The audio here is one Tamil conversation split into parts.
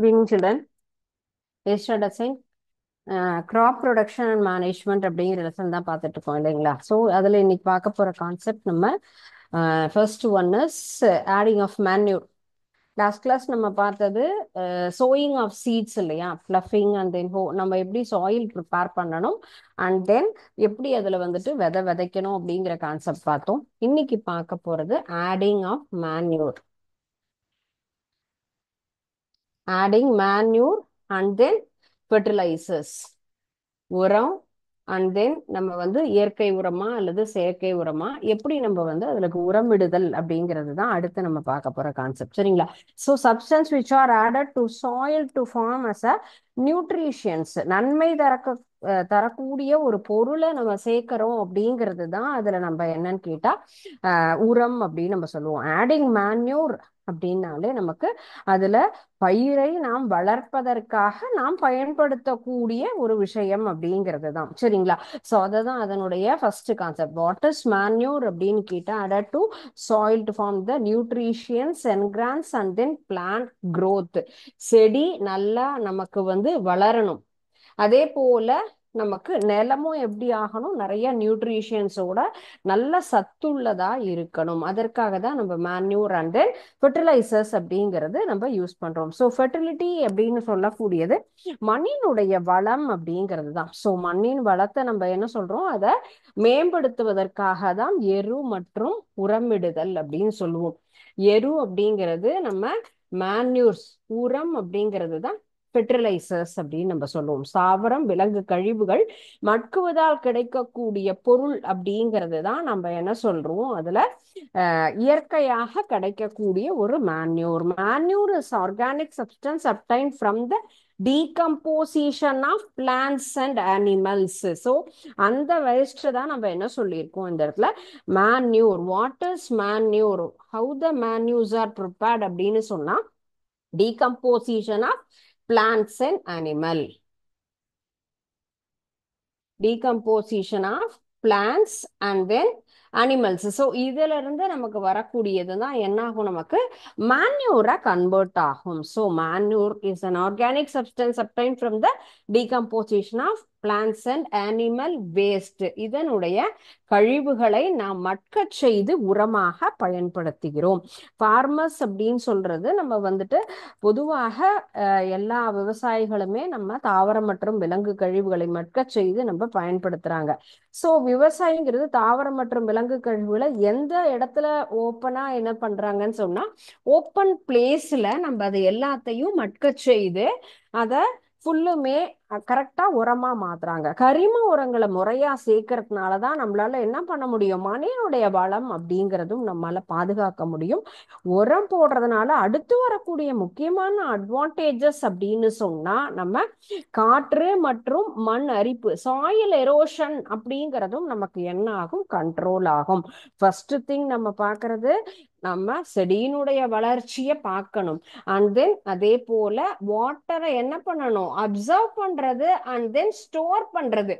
Evening, children. Yesterday, crop production and management அப்படிங்கிற லெசன் தான் பார்த்துட்டு இருக்கோம் இல்லைங்களா? ஸோ அதில் இன்னைக்கு பார்க்க போகிற கான்செப்ட் நம்ம first one is adding of manure. Last class நம்ம பார்த்தது சோயிங் ஆஃப் சீட்ஸ் இல்லையா, ஃப்ளஃபிங் அண்ட் தென் நம்ம எப்படி சாயில் ப்ரிப்பேர் பண்ணணும் அண்ட் தென் எப்படி அதில் வந்துட்டு விதைக்கணும் அப்படிங்கிற கான்செப்ட் பார்த்தோம். இன்னைக்கு பார்க்க போகிறது adding of manure. adding manure and then fertilizers, உரம் அண்ட் தென் நம்ம வந்து இயற்கை உரமா அல்லது செயற்கை உரமா எப்படி நம்ம வந்து அதுக்கு உரமிடுதல் அப்படிங்கிறது தான் அடுத்து நம்ம பார்க்க போற கான்செப்ட். சரிங்களா? So substance which are added to soil to form as a nutritions, நன்மை தரக்கூடிய ஒரு பொருளை நம்ம சேர்க்கிறோம் அப்படிங்கிறது தான் அதுல நம்ம என்னன்னு கேட்டா உரம் அப்படின்னு நம்ம சொல்லுவோம். ஆடிங் மேன்யூர் அப்படின்னாலே நமக்கு அதுல பயிரை நாம் வளர்ப்பதற்காக நாம் பயன்படுத்தக்கூடிய ஒரு விஷயம் அப்படிங்கிறது தான். சரிங்களா? ஸோ அதுதான் அதனுடைய first concept. What is manure அப்படின்னு கேட்டா added to soil to form the nutritions என்கிரான்ஸ் அண்ட் தென் பிளான்ட் growth. செடி நல்லா நமக்கு வந்து வளரணும். அதே போல நமக்கு நிலமும் எப்படி ஆகணும், நிறைய நியூட்ரிஷியன்ஸோட நல்ல சத்துள்ளதா இருக்கணும். அதற்காக தான் நம்ம மேன்யூர் அண்ட் தென் ஃபெர்டிலைசர்ஸ் அப்படிங்கிறது நம்ம யூஸ் பண்றோம். ஸோ ஃபெர்டிலிட்டி அப்படின்னு சொல்லக்கூடியது மண்ணினுடைய வளம் அப்படிங்கிறது தான். ஸோ மண்ணின் வளத்தை நம்ம என்ன சொல்றோம், அதை மேம்படுத்துவதற்காக தான் எரு மற்றும் உரமிடுதல் அப்படின்னு சொல்லுவோம். எரு அப்படிங்கிறது நம்ம மேன்யூர்ஸ், உரம் அப்படிங்கிறது தான் ஃபெர்டிலைசர்ஸ் அப்படின்னு நம்ம சொல்லுவோம். தாவரம் விலங்கு கழிவுகள் மட்குவதால் கிடைக்கக்கூடிய பொருள் அப்படிங்கிறது தான் நம்ம என்ன சொல்றோம், அதுல இயற்கையாக கிடைக்கக்கூடிய ஒரு manure. Manure is organic substance obtain from the decomposition of plants and animals. So அந்த வேஸ்ட் தான் நம்ம என்ன சொல்லியிருக்கோம் இந்த இடத்துல manure. What is manure, how the manures are prepared அப்படின்னு சொன்னா decomposition of plants and animal. Decomposition of plants and then animals. So இதுல இருந்து நமக்கு வரக்கூடியது தான் என்ன ஆகும், நமக்கு மேன்யூரா கன்வெர்ட் ஆகும். So manure is an organic substance obtain from the decomposition of plants and animal waste. இதனுடைய கழிவுகளை நாம் மட்க செய்து உரமாக பயன்படுத்துகிறோம். ஃபார்மர்ஸ் அப்படின்னு சொல்றது நம்ம வந்துட்டு பொதுவாக எல்லா விவசாயிகளுமே நம்ம தாவரம் மற்றும் விலங்கு கழிவுகளை மட்க செய்து நம்ம பயன்படுத்துறாங்க. ஸோ விவசாயிங்கிறது தாவரம் மற்றும் விலங்கு கழிவுகளை எந்த இடத்துல ஓப்பனா என்ன பண்றாங்கன்னு சொன்னா, ஓப்பன் பிளேஸ்ல நம்ம அதை எல்லாத்தையும் மட்க செய்து அதை ஃபுல்லுமே கரெக்டா உரமா மாத்துறாங்க. கரிம உரங்களை முறையா சேர்க்கறதுனாலதான் நம்மளால என்ன பண்ண முடியும், மண்ணினுடைய வளம் அப்படிங்கிறதும் நம்மளால பாதுகாக்க முடியும். உரம் போடுறதுனால அடுத்து வரக்கூடிய முக்கியமான அட்வான்டேஜஸ் அப்படின்னு சொன்னா நம்ம காற்று மற்றும் மண் அரிப்பு, சாயில் எரோஷன் அப்படிங்கிறதும் நமக்கு என்ன ஆகும், கண்ட்ரோல் ஆகும். ஃபர்ஸ்ட் திங் நம்ம பார்க்கறது, நம்ம செடியினுடைய வளர்ச்சியை பார்க்கணும். அண்ட் தென் அதே போல வாட்டரை என்ன பண்ணணும், அப்சர்வ் பண்றது அண்ட் தென் ஸ்டோர் பண்றது.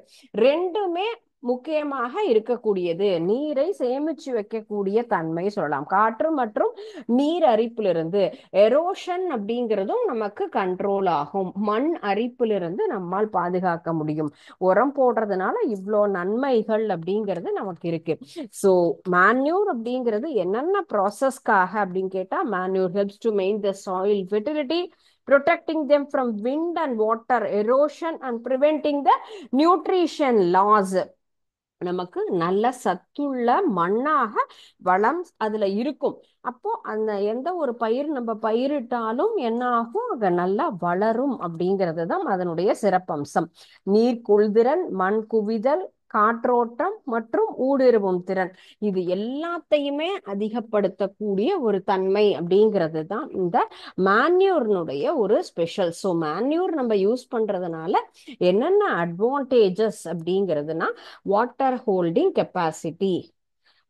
ரெண்டுமே முக்கியமாக இருக்கக்கூடியது. நீரை சேமிச்சு வைக்கக்கூடிய தன்மை சொல்லலாம். காற்று மற்றும் நீர் அரிப்பிலிருந்து எரோஷன் அப்படிங்கிறதும் நமக்கு கண்ட்ரோல் ஆகும். மண் அரிப்பிலிருந்து நம்மால் பாதுகாக்க முடியும். உரம் போடுறதுனால இவ்வளோ நன்மைகள் அப்படிங்கிறது நமக்கு இருக்கு. ஸோ மேன்யூர் அப்படிங்கிறது என்னென்ன ப்ராசஸ்க்காக அப்படின்னு கேட்டா, manure helps to main the soil fertility, protecting them from wind and water erosion and preventing the nutrition loss. நமக்கு நல்ல சத்துள்ள மண்ணாக வளம் அதுல இருக்கும். அப்போ அந்த எந்த ஒரு பயிர் நம்ம பயிரிட்டாலும் என்ன ஆகும், அங்க நல்லா வளரும் அப்படிங்கிறது தான் அதனுடைய சிறப்பம்சம். நீர் கொள்திறன், மண் குவிதல், காற்றோட்டம் மற்றும் ஊடுருவும் திறன், இது எல்லாத்தையுமே அதிகப்படுத்தக்கூடிய ஒரு தன்மை அப்படிங்கிறது தான் இந்த மேன்யூர்னுடைய ஒரு ஸ்பெஷல். ஸோ மேன்யூர் நம்ம யூஸ் பண்றதுனால என்னென்ன அட்வான்டேஜஸ் அப்படிங்கிறதுனா, water holding capacity.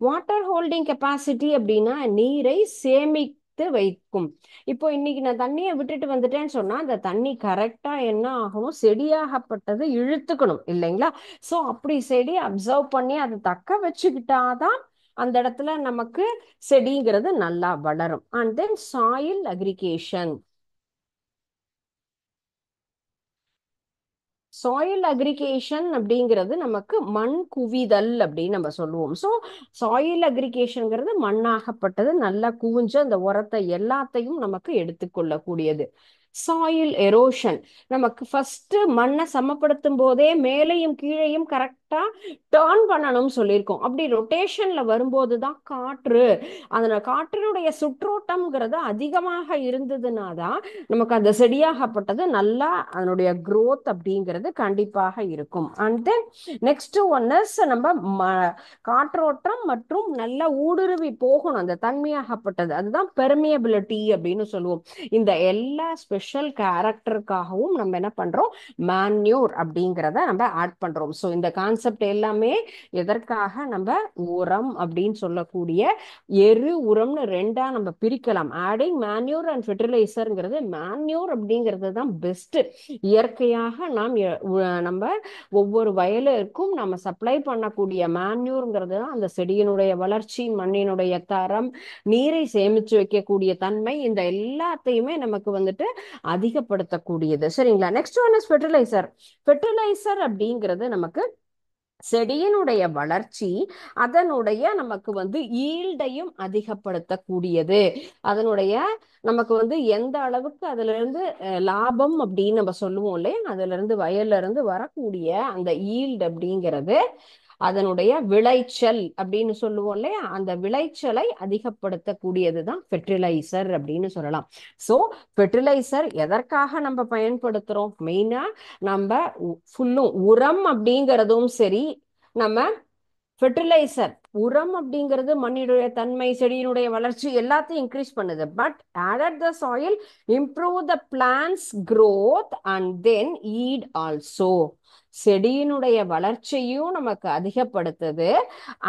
Water holding capacity அப்படின்னா நீரை சேமித்து வைக்கும். இப்போ இன்னைக்கு நான் தண்ணியை விட்டுட்டு வந்துட்டேன்னு சொன்னா அந்த தண்ணி கரெக்டா என்ன ஆகணும், செடியாகப்பட்டது இழுத்துக்கணும் இல்லைங்களா? ஸோ அப்படி செடி அப்சர்வ் பண்ணி அதை தக்க வச்சுக்கிட்டாதான் அந்த இடத்துல நமக்கு செடிங்கிறது நல்லா வளரும். And then soil aggregation. Soil aggregation அப்படிங்கிறது நமக்கு மண் குவிதல் அப்படின்னு நம்ம சொல்லுவோம். ஸோ சாயில் அக்ரிகேஷன்ங்கிறது மண்ணாகப்பட்டது நல்லா குவிஞ்சு அந்த உரத்தை எல்லாத்தையும் நமக்கு எடுத்துக்கொள்ளக்கூடியது. சாயில் எரோஷன் நமக்கு ஃபர்ஸ்ட் மண்ணை சமப்படுத்தும் போதே மேலையும் கீழையும் கரெக்டா டேர்ன் பண்ணணும்னு சொல்லியிருக்கோம். அப்படி ரொட்டேஷன்ல வரும்போது தான் காற்று, அதனால காற்றினுடைய சுற்றோட்டம்ங்கிறது அதிகமாக இருந்ததுன்னா தான் நமக்கு அந்த செடியாகப்பட்டது நல்லா அதனுடைய growth அப்படிங்கிறது கண்டிப்பாக இருக்கும். And then next one is நம்ம காற்றோட்டம் மற்றும் நல்ல ஊடுருவி போகணும் அந்த தன்மையாகப்பட்டது, அதுதான் பெர்மியபிலிட்டி அப்படின்னு சொல்லுவோம். இந்த எல்லா ஸ்பெஷல் கேரக்டருக்காகவும் நம்ம என்ன பண்றோம், மேன்யூர் அப்படிங்கிறத நம்ம ஆட் பண்றோம். ஸோ இந்த கான்செப்ட் எல்லாமே எதற்காக நம்ம உரம் அப்படின்னு சொல்லக்கூடிய எரு உரம்னு ரெண்டா நம்ம பிரிக்கலாம். ஆடிங் மேன்யூர் அண்ட் ஃபெர்டிலைசர்ங்கிறது, மேன்யூர் அப்படிங்கிறது தான் பெஸ்ட். இயற்கையாக நம்ம ஒவ்வொரு வயலுக்கும் நம்ம சப்ளை பண்ணக்கூடிய மேன்யூர்ங்கிறது தான் அந்த செடியினுடைய வளர்ச்சி, மண்ணினுடைய தரம், நீரை சேமிச்சு வைக்கக்கூடிய தன்மை, இந்த எல்லாத்தையுமே நமக்கு வந்துட்டு அதிகப்படுத்தக்கூடியது. சரிங்களா? Next one is fertilizer. Fertilizer அப்படிங்கிறது நமக்கு செடியினுடைய வளர்ச்சி, அதனுடைய நமக்கு ஈல்டையும் அதிகப்படுத்தக்கூடியது. அதனுடைய நமக்கு எந்த அளவுக்கு அதுல இருந்து லாபம் அப்படின்னு நம்ம சொல்லுவோம் இல்லையா, அதுல இருந்து வயல்ல இருந்து வரக்கூடிய அந்த ஈல்டு அப்படிங்கிறது, அதனுடைய விளைச்சல் அப்படின்னு சொல்லுவோம் இல்லையா, அந்த விளைச்சலை அதிகப்படுத்தக்கூடியது தான் ஃபெர்டிலைசர் அப்படின்னு சொல்லலாம். ஸோ ஃபெர்டிலைசர் எதற்காக நம்ம பயன்படுத்துறோம், மெயினா நம்ம ஃபுல்லும் உரம் அப்படிங்கிறதும் சரி, நம்ம ஃபெர்டிலைசர் உரம் அப்படிங்கிறது மண்ணினுடைய தன்மை, செடியினுடைய வளர்ச்சி எல்லாத்தையும் இன்க்ரீஸ் பண்ணுது. But added the soil improve the plants growth and then yield also. செடியினுடைய வளர்ச்சியும் நமக்கு அதிகப்படுத்துது,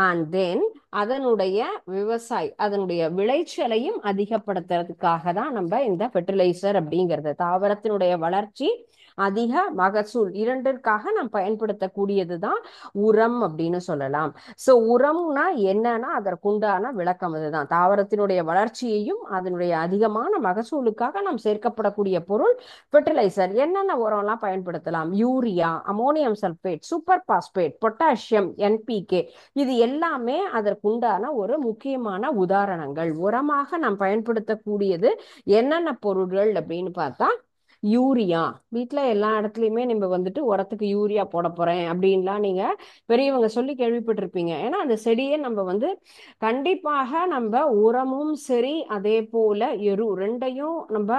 அண்ட் தென் அதனுடைய அதனுடைய விளைச்சலையும் அதிகப்படுத்துறதுக்காக தான் நம்ம இந்த ஃபெர்டிலைசர் அப்படிங்கிறது, தாவரத்தினுடைய வளர்ச்சி அதிக மகசூல் இரண்டிற்காக நாம் பயன்படுத்தக்கூடியது தான் உரம் அப்படின்னு சொல்லலாம். ஸோ உரம்னா என்னன்னா அதற்குண்டான விளக்கம் அதுதான். தாவரத்தினுடைய வளர்ச்சியையும் அதனுடைய அதிகமான மகசூலுக்காக நாம் சேர்க்கப்படக்கூடிய பொருள் ஃபெர்டிலைசர். என்னென்ன உரம்லாம் பயன்படுத்தலாம், urea, ammonium sulphate, super phosphate, potassium, NPK, இது எல்லாமே அதற்குண்டான ஒரு முக்கியமான உதாரணங்கள். உரமாக நாம் பயன்படுத்தக்கூடியது என்னென்ன பொருட்கள் அப்படின்னு பார்த்தா, யூரியா. வீட்டுல எல்லா இடத்துலயுமே நம்ம உரத்துக்கு யூரியா போட போறேன் அப்படின்லாம் நீங்க பெரியவங்க சொல்லி கேள்விப்பட்டிருப்பீங்க. ஏன்னா அந்த செடியை நம்ம கண்டிப்பாக நம்ம உரமும் சரி, அதே போல எரு ரெண்டையும் நம்ம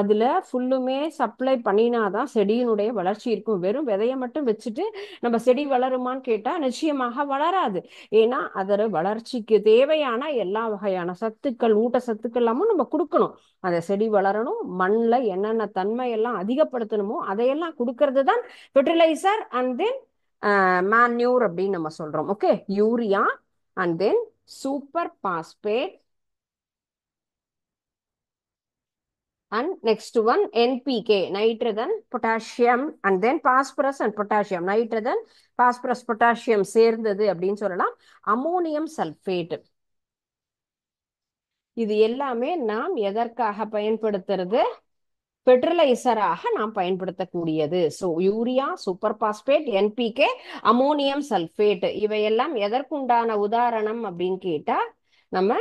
அதுல ஃபுல்லுமே சப்ளை பண்ணினாதான் செடியினுடைய வளர்ச்சி இருக்கும். வெறும் விதைய மட்டும் வச்சுட்டு நம்ம செடி வளருமான்னு கேட்டா நிச்சயமாக வளராது. ஏன்னா அதோட வளர்ச்சிக்கு தேவையான எல்லா வகையான சத்துக்கள், ஊட்டச்சத்துக்கள் எல்லாமும் நம்ம கொடுக்கணும். அந்த செடி வளரணும், மண்ணில் என்னென்ன தன்மை எல்லாம் அதிகப்படுத்தணுமோ அதையெல்லாம் கொடுக்கறது தான் ஃபெர்டிலைசர் அண்ட் தென் மேன்யூர் அப்படின்னு நம்ம சொல்றோம். Okay, urea and then super phosphate and next one NPK, nitrogen, potassium and then phosphorus and potassium, nitrogen, phosphorus, potassium சேர்ந்தது அப்படின்னு சொல்லலாம். அமோனியம் சல்பேட், இது எல்லாமே நாம் எதற்காக பயன்படுத்துறது, ஃபெர்டிலைசராக நாம் பயன்படுத்தக்கூடியது. So urea, super phosphate, NPK, ammonium sulphate, இவையெல்லாம் எதற்குண்டான உதாரணம் அப்படின்னு கேட்டா நம்ம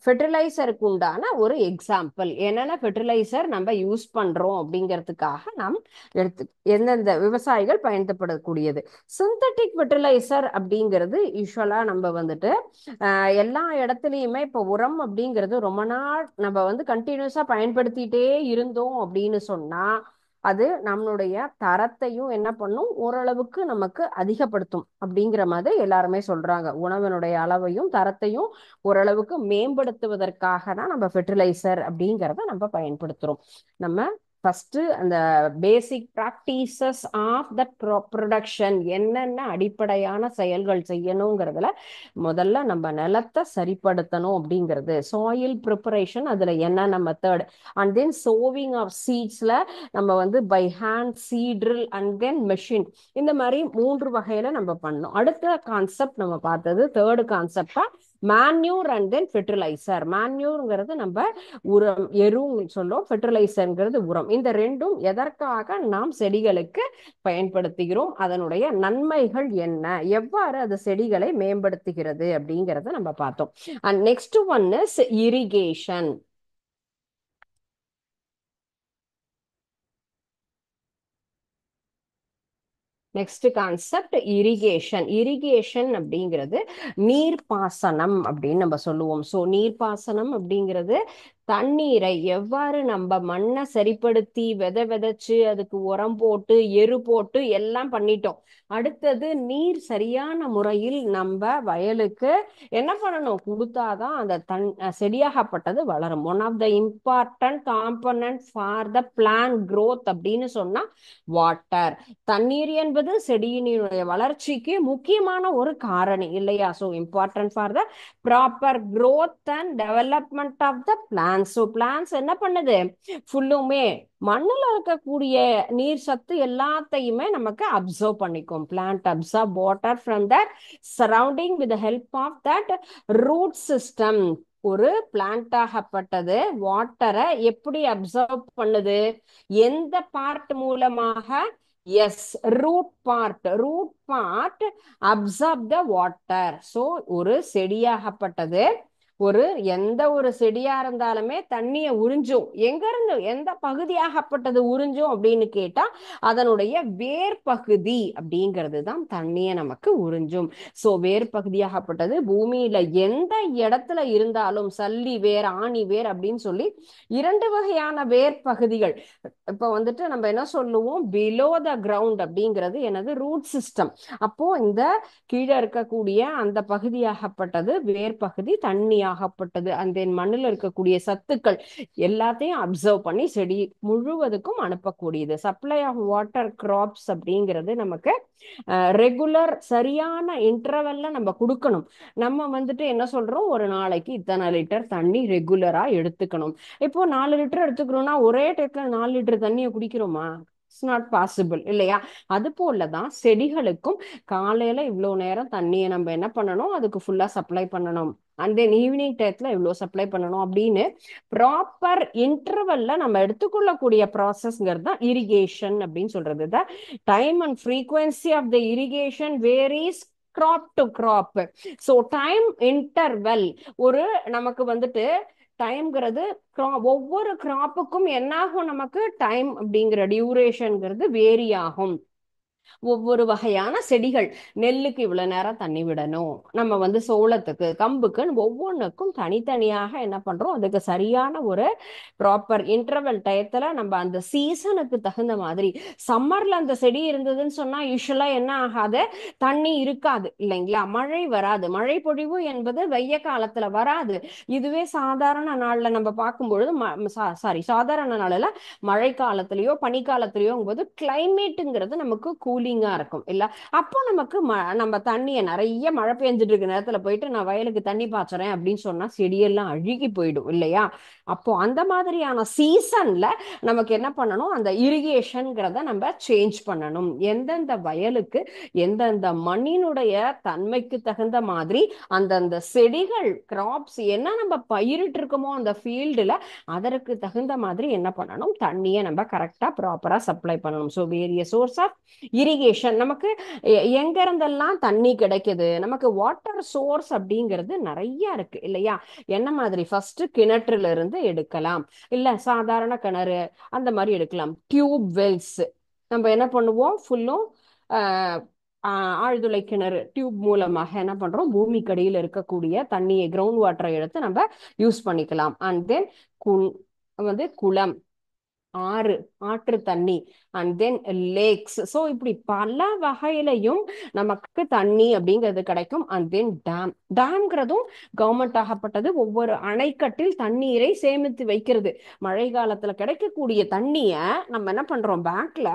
ஃபெர்டிலைசருக்கு உண்டான ஒரு எக்ஸாம்பிள். என்னென்ன ஃபெர்டிலைசர் நம்ம யூஸ் பண்றோம் அப்படிங்கிறதுக்காக நாம் எந்தெந்த விவசாயிகள் பயன்படுத்தக்கூடியது. சிந்தட்டிக் ஃபெர்டிலைசர் அப்படிங்கிறது யூஸ்வலா நம்ம எல்லா இடத்துலையுமே இப்போ உரம் அப்படிங்கிறது ரொம்ப நாள் நம்ம கண்டினியூஸா பயன்படுத்திட்டே இருந்தோம் அப்படின்னு சொன்னா அது நம்மளுடைய தரத்தையும் என்ன பண்ணும், ஓரளவுக்கு நமக்கு அதிகப்படுத்தும் அப்படிங்கிற மாதிரி எல்லாருமே சொல்றாங்க. உணவினுடைய அளவையும் தரத்தையும் ஓரளவுக்கு மேம்படுத்துவதற்காக தான் நம்ம ஃபெர்டிலைசர் அப்படிங்கிறத நம்ம பயன்படுத்துறோம். நம்ம ஃபர்ஸ்ட் அந்த பேசிக் ப்ராக்டிசஸ் ஆஃப் த ப்ரொடக்ஷன், என்னென்ன அடிப்படையான செயல்கள் செய்யணுங்கிறதுல முதல்ல நம்ம நிலத்தை சரிப்படுத்தணும் அப்படிங்கிறது, சாயில் ப்ரிப்பரேஷன், அதுல என்னென்ன method, and then sowing of சீட்ஸ்ல நம்ம by hand, seed drill and then machine, இந்த மாதிரி 3 வகையில நம்ம பண்ணோம். அடுத்த கான்செப்ட் நம்ம பார்த்தது தேர்டு கான்செப்டா மேன்யூர் அண்ட் தென் ஃபெர்டிலைசர். மேன்யூர்ங்கிறது நம்ம உரம், எருன்னு சொல்லும். ஃபெர்டிலைசர்ங்கிறது உரம். இந்த ரெண்டும் எதற்காக நாம் செடிகளுக்கு பயன்படுத்துகிறோம், அதனுடைய நன்மைகள் என்ன, எவ்வாறு அது செடிகளை மேம்படுத்துகிறது அப்படிங்கிறத நம்ம பார்த்தோம். And next one is irrigation. Next concept irrigation. Irrigation அப்படிங்கிறது நீர்ப்பாசனம் அப்படின்னு நம்ம சொல்லுவோம். ஸோ நீர்ப்பாசனம் அப்படிங்கிறது தண்ணீரை எவ்வாறு நம்ம மண்ணை சரிப்படுத்தி விதைச்சு அதுக்கு உரம் போட்டு எரு போட்டு எல்லாம் பண்ணிட்டோம். அடுத்தது நீர் சரியான முறையில் நம்ம வயலுக்கு என்ன பண்ணணும், கொடுத்தாதான் அந்த செடியாகப்பட்டது வளரும். One of the important component for the plant growth அப்படின்னு சொன்னா வாட்டர். தண்ணீர் என்பது செடியினுடைய வளர்ச்சிக்கு முக்கியமான ஒரு காரணி இல்லையா? So important for the proper growth and development of the plants. So plants என்ன பண்ணுது, ஃபுல்லுமே மண்ணில் இருக்கக்கூடிய நீர் சத்து எல்லாத்தையுமே நமக்கு அப்சர்வ் பண்ணிக்கும். Plant absorb water from the surrounding with help of that root system. ஒரு பிளான்ட் ஆகப்பட்டது வாட்டரை எப்படி அப்சர்வ் பண்ணுது, எந்த பார்ட் மூலமாக? Yes, root part absorb the water. So ஒரு செடியாகப்பட்டது, ஒரு எந்த ஒரு செடியா இருந்தாலுமே தண்ணியை உறிஞ்சும். எங்க இருந்து, எந்த பகுதியாகப்பட்டது உறிஞ்சும் அப்படின்னு கேட்டா அதனுடைய வேர் பகுதி அப்படிங்கிறது தான் தண்ணியை நமக்கு உறிஞ்சும். ஸோ வேர் பகுதியாகப்பட்டது பூமியில எந்த இடத்துல இருந்தாலும் சல்லி வேர், ஆணி வேர் அப்படின்னு சொல்லி 2 வகையான வேர் பகுதிகள். இப்ப வந்துட்டு நம்ம என்ன சொல்லுவோம், பிலோ த கிரவுண்ட் அப்படிங்கிறது எனது ரூட் சிஸ்டம். அப்போ இந்த கீழே இருக்கக்கூடிய அந்த பகுதியாகப்பட்டது வேர் பகுதி, தண்ணியாகப்பட்டது அந்த மண்ணில் இருக்கக்கூடிய சத்துக்கள் எல்லாத்தையும் அப்சர்வ் பண்ணி செடி முழுவதுக்கும் அனுப்பக்கூடியது. சப்ளை ஆஃப் வாட்டர் கிராப்ஸ் அப்படிங்கிறது நமக்கு ரெகுலர் சரியான இன்டர்வல்ல நம்ம கொடுக்கணும். நம்ம வந்துட்டு என்ன சொல்றோம், ஒரு நாளைக்கு இத்தனை லிட்டர் தண்ணி ரெகுலரா எடுத்துக்கணும். இப்போ 4 லிட்டர் எடுத்துக்கிறோம்னா ஒரே டயத்துல 4 லிட்டர் தண்ணியை குடிக்கிறோமா? இட்ஸ் நாட் பாசிபிள் இல்லையா? அது போலதான் செடிகளுக்கும் காலையில இவ்வளவு நேரம் தண்ணியை நம்ம என்ன பண்ணணும், அதுக்கு ஃபுல்லா சப்ளை பண்ணணும். அண்ட் தென் ஈவினிங் டயத்துல இவ்வளவு சப்ளை பண்ணணும் அப்படின்னு ப்ராப்பர் இன்டர்வல்ல நம்ம எடுத்துக்கொள்ளக்கூடிய ப்ராசஸ்ங்கிறது தான் இரிகேஷன் அப்படின்னு சொல்றது. The time and frequency of the irrigation varies crop to crop. So time interval ஒரு நமக்கு வந்துட்டு டைம்ங்கிறது ஒவ்வொரு கிராப்புக்கும் என்னாகும், நமக்கு டைம் அப்படிங்கிற டியூரேஷன்ங்கிறது வேரி ஆகும். ஒவ்வொரு வகையான செடிகள், நெல்லுக்கு இவ்வளவு நேரம் தண்ணி விடணும், நம்ம வந்து சோளத்துக்கு, கம்புக்கு, ஒவ்வொன்றுக்கும் தனித்தனியாக என்ன பண்றோம், அதுக்கு சரியான ஒரு ப்ராப்பர் இன்டர்வல் டயத்துல நம்ம அந்த சீசனுக்கு தகுந்த மாதிரி. சம்மர்ல அந்த செடி இருந்ததுன்னு சொன்னா யூஸ்வலா என்ன ஆகாது, தண்ணி இருக்காது இல்லைங்களா, மழை வராது. மழை பொழிவு என்பது வெய்ய காலத்துல வராது. இதுவே சாதாரண நாள்ல நம்ம பார்க்கும்பொழுது சாதாரண நாள்ல மழை காலத்திலயோ பனிக்காலத்திலயோ போது கிளைமேட்டுங்கிறது நமக்கு கூலிங்கா இருக்கும் இல்ல. அப்போ நமக்கு நம்ம தண்ணியை நிறைய மழை பெஞ்சிட்டு இருக்க நேரத்துல போயிட்டு நான் வயலுக்கு தண்ணி பாய்ச்சறேன் அப்படின்னு சொன்னா செடியெல்லாம் அழுகி போயிடும் இல்லையா? அப்போ அந்த மாதிரியான சீசன்ல நமக்கு என்ன பண்ணணும், அந்த இரிகேஷன்ங்கிறத நம்ம சேஞ்ச் பண்ணணும். எந்தெந்த வயலுக்கு எந்தெந்த மண்ணினுடைய தன்மைக்கு தகுந்த மாதிரி அந்தந்த செடிகள் கிராப்ஸ் என்ன நம்ம பயிரிட்டு இருக்கோமோ அந்த ஃபீல்டுல அதற்கு தகுந்த மாதிரி என்ன பண்ணணும், தண்ணியை நம்ம கரெக்டா ப்ராப்பரா சப்ளை பண்ணணும். So various source of irrigation நமக்கு எங்க இருந்தெல்லாம் தண்ணி கிடைக்குது, நமக்கு வாட்டர் சோர்ஸ் அப்படிங்கிறது நிறைய இருக்கு இல்லையா? என்ன மாதிரி, ஃபர்ஸ்ட் கிணற்றுல இருந்து எடுக்கலாம், இல்ல சாதாரண கிணறு அந்த மாதிரி எடுக்கலாம். டியூப் வெல்ஸ் நம்ம என்ன பண்ணுவோம், ஃபுல்லும் ஆழ்துளை கிணறு டியூப் மூலமாக என்ன பண்றோம், பூமிக்கடியில் இருக்கக்கூடிய தண்ணியை, கிரவுண்ட் வாட்டரை எடுத்து நம்ம யூஸ் பண்ணிக்கலாம். அண்ட் தென் வந்து குளம், ஆறு, ஆற்று தண்ணி, அண்ட் தென் லேக்ஸ். ஸோ இப்படி பல வகையிலையும் நமக்கு தண்ணி அப்படிங்கிறது கிடைக்கும். அண்ட் தென் டேம்ங்கிறதும் கவர்மெண்ட் ஆகப்பட்டது ஒவ்வொரு அணைக்கட்டில் தண்ணீரை சேமித்து வைக்கிறது. மழை காலத்துல கிடைக்கக்கூடிய தண்ணிய நம்ம என்ன பண்றோம், பேங்க்ல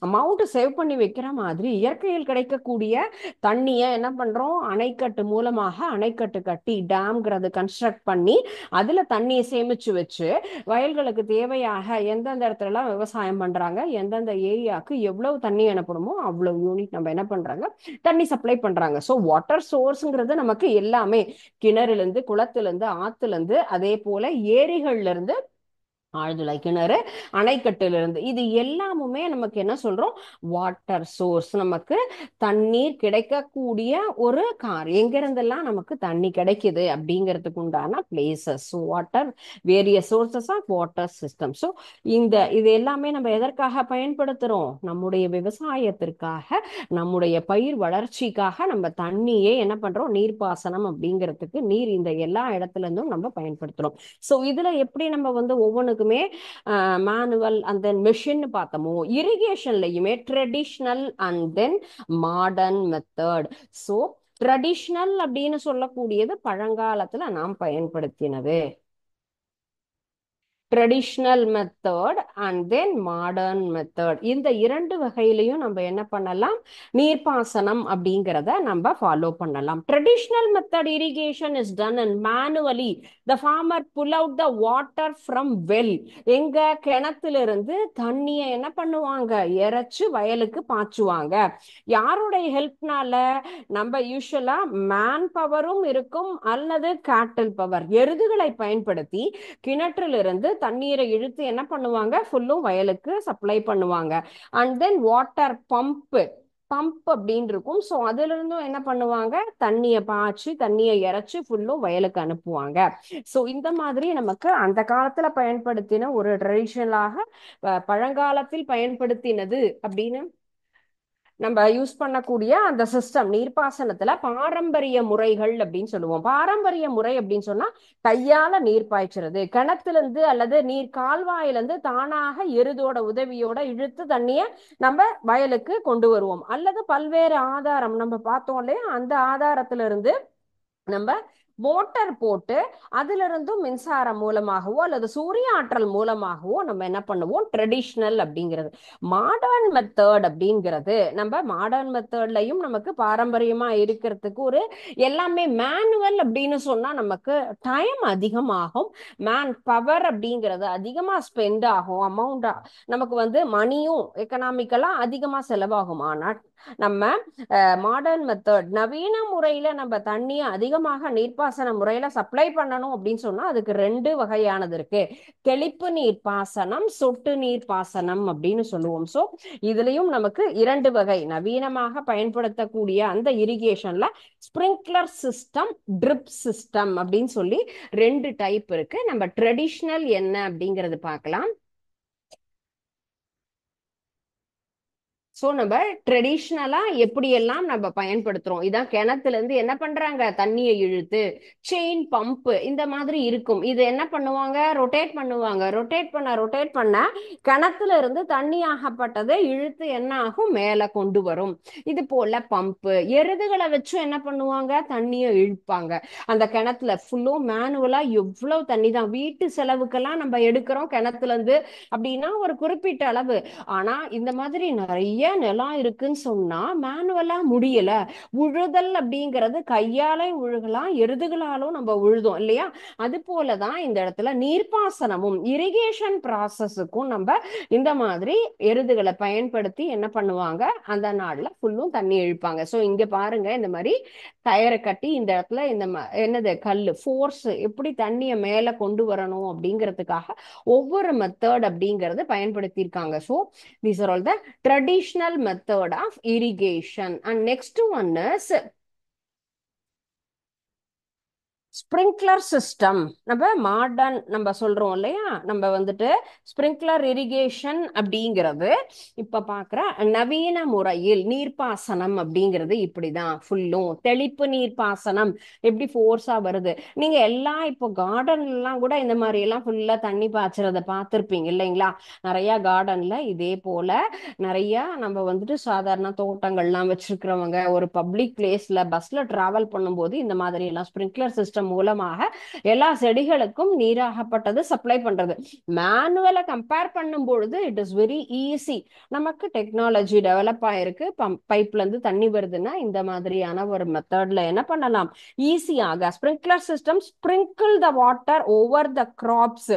அமௌண்ட் சேவ் பண்ணி வைக்கிற மாதிரி இயற்கையில் கிடைக்கக்கூடிய தண்ணிய என்ன பண்றோம், அணைக்கட்டு மூலமாக அணைக்கட்டு கட்டி டேம்ங்கிறது கன்ஸ்ட்ரக்ட் பண்ணி அதுல தண்ணியை சேமிச்சு வச்சு வயல்களுக்கு தேவையாக எந்தெந்த இடத்துல எல்லாம் விவசாயம் பண்றாங்க, எந்தெந்த ஏரியாவுக்கு எவ்வளவு தண்ணி அனுப்பணுமோ அவ்வளவு யூனிட் நம்ம என்ன பண்றாங்க, தண்ணி சப்ளை பண்றாங்க. ஸோ வாட்டர் சோர்ஸ்ங்கிறது நமக்கு எல்லாமே கிணறுல இருந்து, குளத்துல இருந்து, ஆத்துல இருந்து, அதே போல ஏரிகள்ல இருந்து, ஆழ்துளை கிணறு, அணைக்கட்டுல இருந்து, இது எல்லாமுமே நமக்கு என்ன சொல்றோம், வாட்டர் சோர்ஸ். நமக்கு தண்ணீர் கிடைக்கக்கூடிய ஒரு கார். எங்க இருந்தெல்லாம் நமக்கு தண்ணி கிடைக்குது அப்படிங்கிறதுக்கு உண்டான places. Water, various sources of water system. So இது எல்லாமே நம்ம எதற்காக பயன்படுத்துறோம், நம்முடைய விவசாயத்திற்காக, நம்முடைய பயிர் வளர்ச்சிக்காக நம்ம தண்ணியே என்ன பண்றோம், நீர்ப்பாசனம் அப்படிங்கிறதுக்கு, நீர் இந்த எல்லா இடத்துல இருந்தும் நம்ம பயன்படுத்துறோம். ஸோ இதுல எப்படி நம்ம ஒவ்வொன்றுக்குமே மேனுவல் அண்ட் தென் மெஷின் பார்த்தோமோ, இரிகேஷன்லயுமே traditional and then modern method. So traditional அப்படின்னு சொல்லக்கூடியது பழங்காலத்துல நாம் பயன்படுத்தினது, traditional method and then modern method. இந்த இரண்டு வகையிலையும் நம்ம என்ன பண்ணலாம், நீர்ப்பாசனம் அப்படிங்கிறத நம்ம ஃபாலோ பண்ணலாம். Traditional method irrigation is done and manually the farmer pull out the water from well. எங்க கிணத்துல இருந்து தண்ணியை என்ன பண்ணுவாங்க, இறைச்சு வயலுக்கு பாய்ச்சுவாங்க. யாருடைய ஹெல்ப்னால, நம்ம யூஸ்வலா மேன் பவரும் இருக்கும் அல்லது கேட்டல் பவர், எருதுகளை பயன்படுத்தி கிணற்றிலிருந்து தண்ணீரை இழுத்து என்ன பண்ணுவாங்க, ஃபுல்லும் வயலுக்கு சப்ளை பண்ணுவாங்க. அண்ட் தென் வாட்டர் பம்ப் அப்படின்னு இருக்கும். ஸோ அதுல இருந்தும் என்ன பண்ணுவாங்க, தண்ணியை பாய்ச்சி தண்ணியை இறைச்சி ஃபுல்லும் வயலுக்கு அனுப்புவாங்க. ஸோ இந்த மாதிரி நமக்கு அந்த காலத்துல பயன்படுத்தின ஒரு ட்ரெடிஷனலாக பழங்காலத்தில் பயன்படுத்தினது அப்படின்னு நம்ம யூஸ் பண்ணக்கூடிய அந்த சிஸ்டம், நீர்ப்பாசனத்துல பாரம்பரிய முறைகள் அப்படின்னு சொல்லுவோம். பாரம்பரிய முறை அப்படின்னு சொன்னா கையால நீர் பாய்ச்சுறது, கிணத்துல இருந்து அல்லது நீர் கால்வாயிலிருந்து தானாக எருதோட உதவியோட இழுத்து தண்ணிய நம்ம வயலுக்கு கொண்டு வருவோம். அல்லது பல்வேறு ஆதாரம் நம்ம பார்த்தோம் இல்லையா, அந்த ஆதாரத்துல இருந்து நம்ம மோட்டார் போட்டு அதுல இருந்தும் மின்சாரம் மூலமாகவோ அல்லது சூரிய ஆற்றல் மூலமாகவோ நம்ம என்ன பண்ணுவோம், ட்ரெடிஷ்னல் அப்படிங்கிறது. மாடர்ன் மெத்தட் அப்படிங்கிறது, நம்ம மாடர்ன் மெத்தட்லயும் நமக்கு பாரம்பரியமா இருக்கிறதுக்கு ஒரு எல்லாமே மேனுவல் அப்படின்னு சொன்னா நமக்கு டைம் அதிகமாகும், மேன் பவர் அப்படிங்கிறது அதிகமா ஸ்பெண்ட் ஆகும், அமௌண்ட் நமக்கு மணியும் எக்கனாமிக்கலா அதிகமா செலவாகும். ஆனால் நம்ம மாடர்ன் மெத்தட், நவீன முறையில நம்ம தண்ணியை அதிகமாக நீர்ப்பாசன முறையில சப்ளை பண்ணணும் அப்படின்னு சொன்னா அதுக்கு ரெண்டு வகையானது இருக்கு. தெளிப்பு நீர் பாசனம், சொட்டு நீர் பாசனம் அப்படின்னு சொல்லுவோம். ஸோ இதுலயும் நமக்கு இரண்டு வகை நவீனமாக பயன்படுத்தக்கூடிய அந்த இரிகேஷன்ல ஸ்பிரிங்க்லர் சிஸ்டம், ட்ரிப் சிஸ்டம் அப்படின்னு சொல்லி ரெண்டு டைப் இருக்கு. நம்ம ட்ரெடிஷ்னல் என்ன அப்படிங்கறது பார்க்கலாம். ஸோ நம்ம ட்ரெடிஷ்னலா எப்படியெல்லாம் நம்ம பயன்படுத்துறோம், இதான் கிணத்துல இருந்து என்ன பண்றாங்க, தண்ணியை இழுத்து செயின் பம்ப் இந்த மாதிரி இருக்கும். இது என்ன பண்ணுவாங்க, ரொட்டேட் பண்ணுவாங்க. ரொட்டேட் பண்ண கிணத்துல இருந்து தண்ணி ஆகப்பட்டதை இழுத்து என்ன ஆகும், மேல கொண்டு வரும். இது போல பம்பு, எருதுகளை வச்சு என்ன பண்ணுவாங்க, தண்ணியை இழுப்பாங்க. அந்த கிணத்துல ஃபுல்லும் மேனுவலா எவ்வளவு தண்ணி தான், வீட்டு செலவுக்கெல்லாம் நம்ம எடுக்கிறோம் கிணத்துல இருந்து அப்படின்னா ஒரு குறிப்பிட்ட அளவு. ஆனா இந்த மாதிரி நிறைய நிலம் இருக்குன்னு சொன்னா மேனுவலா முடியல. உழுதல் அப்படிங்கிறது கையாலே உழுகலாம், எருதுகளாலும் நம்ம உழுதோம் இல்லையா. அது போலதான் இந்த இடத்துல நீர்ப்பாசனமும் இரிகேஷன் ப்ராசஸுக்கும் நம்ம இந்த மாதிரி எருதுகளை பயன்படுத்தி என்ன பண்ணுவாங்க, அந்த நாள்ல ஃபுல்லும் தண்ணி இழுப்பாங்க. ஸோ இங்க பாருங்க, இந்த மாதிரி டயரை கட்டி இந்த இடத்துல என்னது கல்லு ஃபோர்ஸ் எப்படி தண்ணியை மேல கொண்டு வரணும் அப்படிங்கிறதுக்காக ஒவ்வொரு மெத்தட் அப்படிங்கறது பயன்படுத்தியிருக்காங்க. So these are all the traditional method of irrigation. And next one is sprinkler system. நம்ம மாடர்ன் நம்ம சொல்றோம் இல்லையா, நம்ம ஸ்பிரிங்க்லர் இரிகேஷன் அப்படிங்கிறது இப்ப பாக்குற நவீன முறையில் நீர்ப்பாசனம் அப்படிங்கிறது இப்படிதான். ஃபுல்லும் தெளிப்பு நீர்ப்பாசனம் எப்படி ஃபோர்ஸா வருது. நீங்க எல்லாம் இப்போ கார்டன்லாம் கூட இந்த மாதிரி எல்லாம் ஃபுல்லா தண்ணி பாய்ச்சறத பார்த்திருப்பீங்க இல்லைங்களா. நிறைய கார்டன்ல இதே போல நிறைய நம்ம சாதாரண தோட்டங்கள்லாம் வச்சிருக்கிறவங்க ஒரு பப்ளிக் பிளேஸ்ல பஸ்ல டிராவல் பண்ணும்போது இந்த மாதிரி எல்லாம் ஸ்பிரிங்க்லர் சிஸ்டம் சிஸ்டம் மூலமாக எல்லா செடிகளுக்கும் நீராகப்பட்டது சப்ளை பண்றது. மேனுவலை கம்பேர் பண்ணும் பொழுது இட் இஸ் வெரி ஈஸி. நமக்கு டெக்னாலஜி டெவலப் ஆயிருக்கு, பைப்ல இருந்து தண்ணி வருதுன்னா இந்த மாதிரியான ஒரு மெத்தட்ல என்ன பண்ணலாம், ஈஸியாக sprinkler system sprinkle the water over the graphs.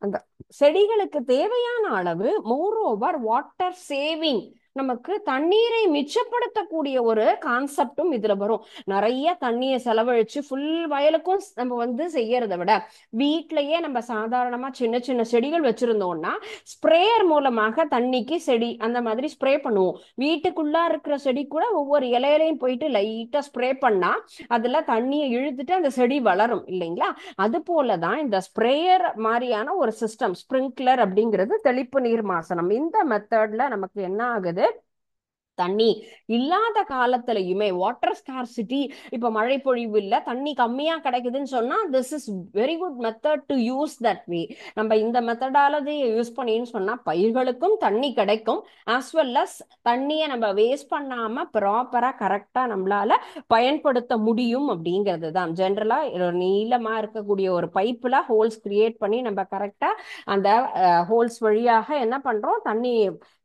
அந்த செடிகளுக்கு தேவையான அளவு, மோர் ஓவர் வாட்டர் சேவிங், நமக்கு தண்ணீரை மிச்சப்படுத்தக்கூடிய ஒரு கான்செப்டும் இதுல வரும். நிறைய தண்ணியை செலவழிச்சு ஃபுல் வயலுக்கும் நம்ம வந்து செய்யறதை விட வீட்லயே நம்ம சாதாரணமா சின்ன சின்ன செடிகள் வச்சிருந்தோம்னா ஸ்ப்ரேயர் மூலமாக தண்ணிக்கு செடி அந்த மாதிரி ஸ்ப்ரே பண்ணுவோம். வீட்டுக்குள்ள இருக்கிற செடி கூட ஒவ்வொரு இலையிலையும் போயிட்டு லைட்டா ஸ்ப்ரே பண்ணா அதுல தண்ணியை இழுத்துட்டு அந்த செடி வளரும் இல்லைங்களா. அது போலதான் இந்த ஸ்ப்ரேயர் மாதிரியான ஒரு சிஸ்டம், ஸ்ப்ரிங்க்லர் அப்படிங்கிறது தெளிப்பு நீர் பாசனம். இந்த மெத்தட்ல நமக்கு என்ன ஆகுது, தண்ணி இல்லாத காலத்திலயுமே வாட்டர் ஸ்கார்சிட்டி, இப்ப மழை பொழிவு இல்ல, தண்ணி கம்மியா கிடைக்குதுன்னு சொன்னா this is very good method to use that way. நம்ம இந்த மெத்தடாலஜியை யூஸ் பண்ணின்னு சொன்னா பயிர்களுக்கும் தண்ணி கிடைக்கும், ஆஸ் வெல் அஸ் தண்ணியை நம்ம வேஸ்ட் பண்ணாம ப்ராப்பரா கரெக்டா நம்மளால பயன்படுத்த முடியும் அப்படிங்கிறது தான். ஜென்ரலா நீளமா இருக்கக்கூடிய ஒரு பைப்ல ஹோல்ஸ் கிரியேட் பண்ணி நம்ம கரெக்டா அந்த ஹோல்ஸ் வழியாக என்ன பண்றோம்,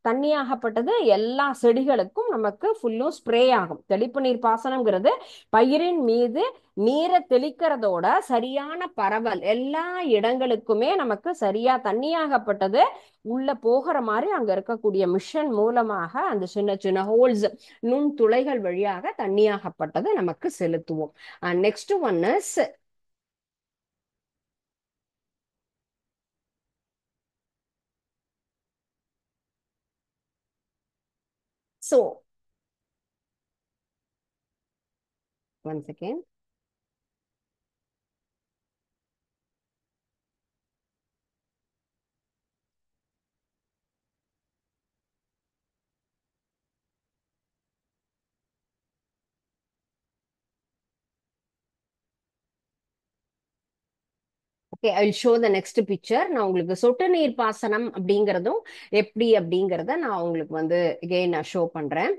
தண்ணியாகப்பட்டது எல்லா செடிகளுக்கும் நமக்கு ஃபுல்லும் ஸ்ப்ரே ஆகும். தெளிப்பு நீர் பாசனம்ங்கிறது பயிரின் மீது நீரை தெளிக்கிறதோட சரியான பரவல் எல்லா இடங்களுக்குமே நமக்கு சரியா தண்ணியாகப்பட்டது உள்ள போகிற மாதிரி அங்க இருக்கக்கூடிய மிஷன் மூலமாக அந்த சின்ன சின்ன ஹோல்ஸ், நுண் துளைகள் வழியாக தண்ணியாகப்பட்டது நமக்கு செலுத்துவோம். Next one is so once again. Okay, I will show the next picture. நான் உங்களுக்கு சொட்டு நீர் பாசனம் அப்படிங்கிறதும் எப்படி அப்படிங்கிறத நான் உங்களுக்கு வந்து again நான் ஷோ பண்றேன்.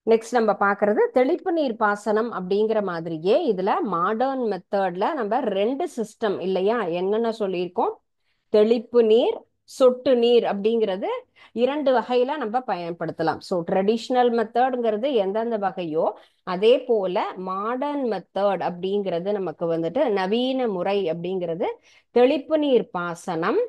நெக்ஸ்ட் நம்ம பாக்குறது தெளிப்பு நீர் பாசனம் அப்படிங்கிற மாதிரியே இதுல மாடர்ன் மெத்தட்ல நம்ம ரெண்டு சிஸ்டம் இல்லையா, என்னென்ன சொல்லியிருக்கோம், தெளிப்பு நீர், சொட்டு நீர் அப்படிங்கிறது இரண்டு வகையில நம்ம பயன்படுத்தலாம். ஸோ ட்ரெடிஷ்னல் மெத்தட்ங்கிறது எந்தெந்த வகையோ அதே போல மாடர்ன் மெத்தட் அப்படிங்கிறது நமக்கு வந்துட்டு நவீன முறை அப்படிங்கிறது தெளிப்பு நீர் பாசனம்,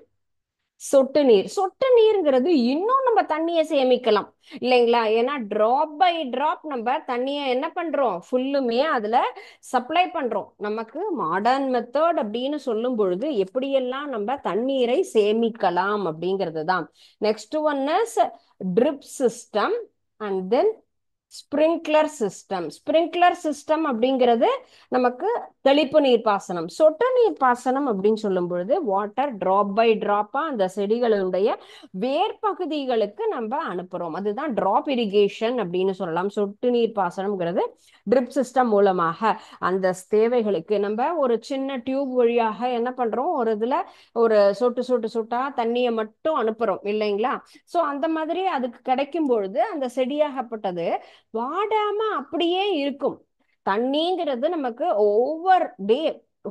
சொட்டு நீர். சொட்டு நீர்ங்கிறது இன்னும் நம்ம தண்ணியை சேமிக்கலாம் இல்லைங்களா, ஏன்னா டிராப் பை டிராப் நம்ம தண்ணியை என்ன பண்றோம், ஃபுல்லுமே அதுல சப்ளை பண்றோம். நமக்கு மாடர்ன் மெத்தட் அப்படின்னு சொல்லும் பொழுது எப்படியெல்லாம் நம்ம தண்ணீரை சேமிக்கலாம் அப்படிங்கிறது தான். Next one is trip system and then sprinkler system. Sprinkler system அப்படிங்கிறது நமக்கு தெளிப்பு நீர் பாசனம். சொட்டு நீர் பாசனம் அப்படின்னு சொல்லும் பொழுது வாட்டர் டிராப் பை டிராப்பா அந்த செடிகளுடைய வேர் பகுதிகளுக்கு நம்ம அனுப்புறோம், அதுதான் டிராப் இரிகேஷன் அப்படின்னு சொல்லலாம். சொட்டு நீர் பாசனம்ங்கிறது ட்ரிப் சிஸ்டம் மூலமாக அந்த தேவைகளுக்கு நம்ம ஒரு சின்ன டியூப் வழியாக என்ன பண்றோம், ஒரு இதுல ஒரு சொட்டு சொட்டு சொட்டா தண்ணியை மட்டும் அனுப்புறோம் இல்லைங்களா. சோ அந்த மாதிரி அதுக்கு கிடைக்கும் பொழுது அந்த செடியாகப்பட்டது வாடாம அப்படியே இருக்கும். தண்ணிங்கிறது நமக்கு ஓவர் டே